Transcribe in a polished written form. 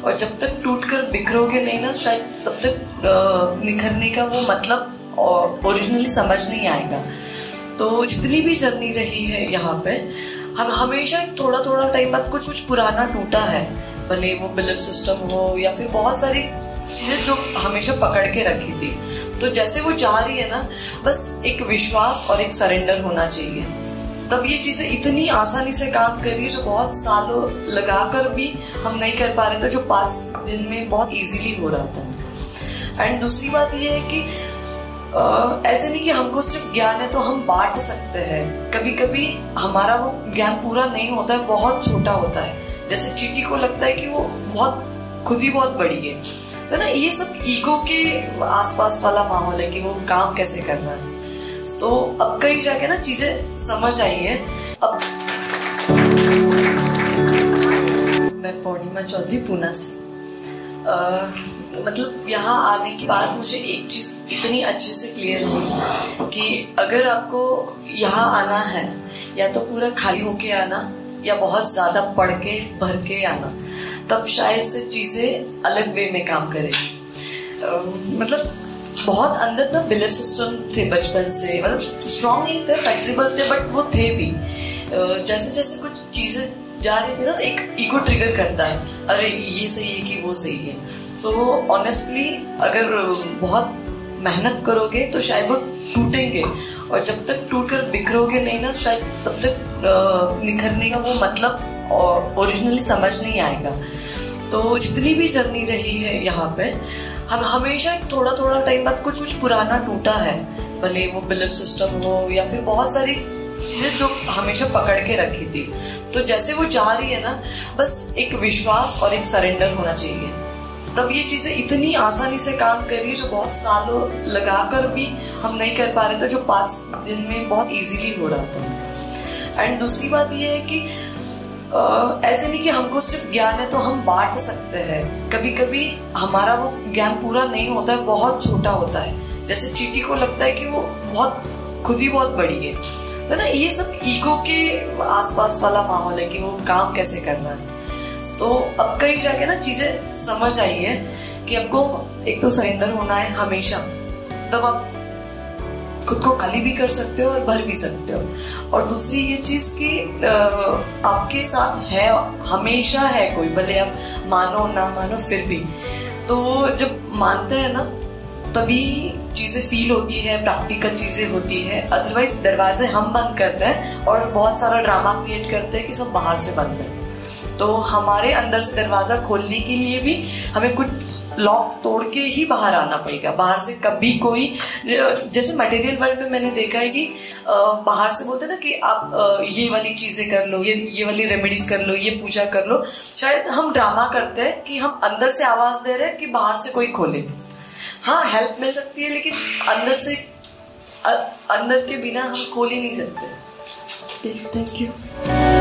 और जब तक टूट कर बिखरोगे नहीं ना, शायद तब तक निखरने का वो मतलब ओरिजिनली समझ नहीं आएगा। तो जितनी भी जर्नी रही है यहाँ पे, हम हमेशा थोड़ा थोड़ा टाइम बाद कुछ पुराना टूटा है, भले वो बिलीफ सिस्टम हो या फिर बहुत सारी चीजें जो हमेशा पकड़ के रखी थी। तो जैसे वो जा रही है ना, बस एक विश्वास और एक सरेंडर होना चाहिए, तब ये चीजें इतनी आसानी से काम कर रही है जो बहुत सालों लगाकर भी हम नहीं कर पा रहे थे, जो 5 दिन में बहुत इजीली हो रहा था। एंड दूसरी बात ये है कि ऐसे नहीं कि हमको सिर्फ ज्ञान है तो हम बांट सकते हैं। कभी कभी हमारा वो ज्ञान पूरा नहीं होता है, बहुत छोटा होता है। जैसे चींटी को लगता है कि वो खुद ही बहुत बड़ी है, तो ना ये सब ईगो के आसपास वाला माहौल है कि वो काम कैसे करना है। तो अब कहीं जाके ना चीजें समझ आई है। अब मैं पूर्णिमा चौधरी पूना से, मतलब यहाँ आने के बाद मुझे एक चीज इतनी अच्छे से क्लियर हुई कि अगर आपको यहाँ आना है, या तो पूरा खाली होके आना या बहुत ज्यादा पढ़ के भर के आना, तब शायद से चीजें अलग वे में काम करेगी। मतलब बहुत अंदर ना बिलीफ सिस्टम थे बचपन से, मतलब स्ट्रॉन्ग नहीं थे, फ्लेक्सिबल थे, बट वो थे भी। जैसे जैसे कुछ चीजें जा रही थी ना, एक ईगो ट्रिगर करता है, अरे ये सही है कि वो सही है। तो ऑनेस्टली अगर बहुत मेहनत करोगे तो शायद वो टूटेंगे, और जब तक टूट कर बिखरोगे नहीं ना, शायद तब तक निखरने का वो मतलब ओरिजिनली समझ नहीं आएगा। तो जितनी भी जर्नी रही है यहाँ पे, हम हमेशा थोड़ा थोड़ा टाइम बाद कुछ पुराना टूटा है, भले वो बिलीफ सिस्टम हो या फिर बहुत सारी चीजें जो हमेशा पकड़ के रखी थी। तो जैसे वो जा रही है ना, बस एक विश्वास और एक सरेंडर होना चाहिए, तब ये चीजें इतनी आसानी से काम कर रही है जो बहुत सालों लगाकर भी हम नहीं कर पा रहे थे, जो 5 दिन में बहुत इजीली हो रहा था। एंड दूसरी बात ये है कि ऐसे नहीं कि हमको सिर्फ ज्ञान है तो हम बांट सकते हैं। कभी कभी हमारा वो ज्ञान पूरा नहीं होता है, बहुत छोटा होता है। जैसे चींटी को लगता है कि वो खुद ही बहुत बड़ी है, तो ना ये सब ईगो के आसपास वाला माहौल है कि वो काम कैसे करना है। तो अब कहीं जाके ना चीजें समझ आई है कि आपको एक तो सरेंडर होना है हमेशा, तब आप खुद को खाली भी कर सकते हो और भर भी सकते हो। और दूसरी ये चीज कि आपके साथ है, हमेशा है कोई, भले आप मानो ना मानो फिर भी। तो जब मानते हैं ना, तभी चीजें फील होती है, प्रैक्टिकल चीजें होती है। अदरवाइज दरवाजे हम बंद करते हैं और बहुत सारा ड्रामा क्रिएट करते हैं कि सब बाहर से बंद है। तो हमारे अंदर से दरवाजा खोलने के लिए भी हमें कुछ लॉक तोड़ के ही बाहर आना पड़ेगा। बाहर से कभी कोई, जैसे मटेरियल वर्ल्ड में मैंने देखा है कि बाहर से बोलते हैं ना कि आप ये वाली चीजें कर लो, ये वाली रेमेडीज कर लो, ये पूजा कर लो। शायद हम ड्रामा करते हैं कि हम अंदर से आवाज दे रहे हैं कि बाहर से कोई खोले। हाँ, हेल्प मिल सकती है, लेकिन अंदर के बिना हम खोल ही नहीं सकते। Thank you.